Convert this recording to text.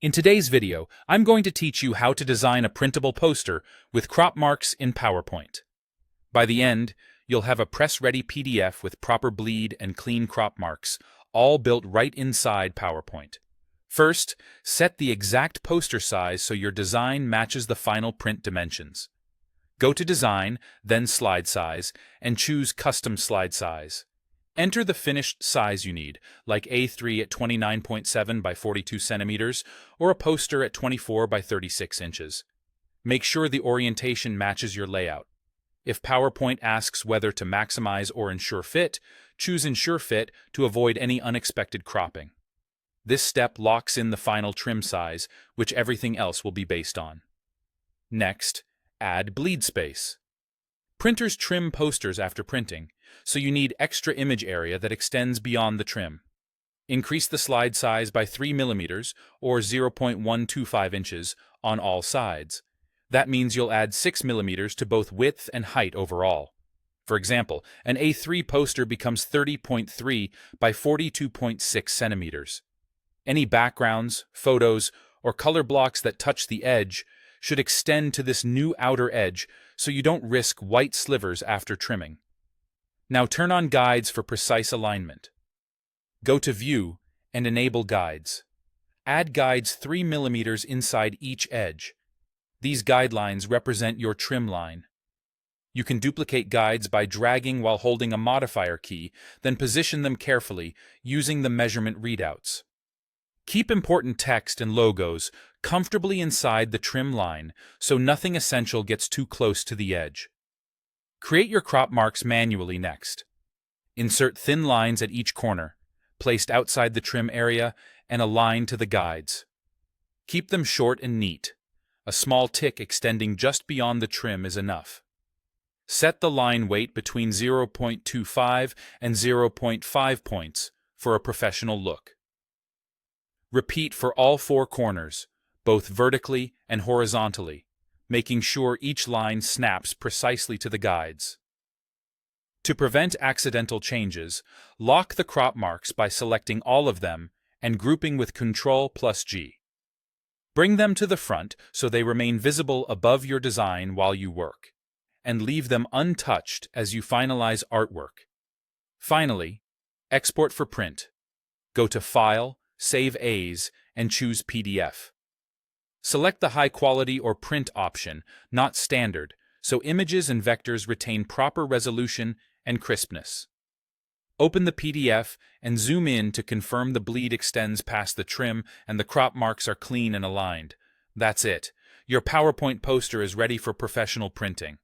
In today's video, I'm going to teach you how to design a printable poster with crop marks in PowerPoint. By the end, you'll have a press-ready PDF with proper bleed and clean crop marks, all built right inside PowerPoint. First, set the exact poster size so your design matches the final print dimensions. Go to Design, then Slide Size, and choose Custom Slide Size. Enter the finished size you need, like A3 at 29.7 by 42 centimeters, or a poster at 24 by 36 inches. Make sure the orientation matches your layout. If PowerPoint asks whether to maximize or ensure fit, choose Ensure Fit to avoid any unexpected cropping. This step locks in the final trim size, which everything else will be based on. Next, add bleed space. Printers trim posters after printing, so you need extra image area that extends beyond the trim. Increase the slide size by 3 mm or 0.125 inches on all sides. That means you'll add 6 mm to both width and height overall. For example, an A3 poster becomes 30.3 by 42.6 centimeters. Any backgrounds, photos, or color blocks that touch the edge should extend to this new outer edge so you don't risk white slivers after trimming. Now turn on Guides for precise alignment. Go to View and enable Guides. Add guides 3 mm inside each edge. These guidelines represent your trim line. You can duplicate guides by dragging while holding a modifier key, then position them carefully using the measurement readouts. Keep important text and logos comfortably inside the trim line so nothing essential gets too close to the edge. Create your crop marks manually next. Insert thin lines at each corner, placed outside the trim area and aligned to the guides. Keep them short and neat. A small tick extending just beyond the trim is enough. Set the line weight between 0.25 and 0.5 points for a professional look. Repeat for all 4 corners, both vertically and horizontally, making sure each line snaps precisely to the guides. To prevent accidental changes, lock the crop marks by selecting all of them and grouping with Ctrl+G. Bring them to the front so they remain visible above your design while you work, and leave them untouched as you finalize artwork. Finally, export for print. Go to File, Save As, and choose PDF. Select the high quality or print option, not standard, so images and vectors retain proper resolution and crispness. Open the PDF and zoom in to confirm the bleed extends past the trim and the crop marks are clean and aligned. That's it. Your PowerPoint poster is ready for professional printing.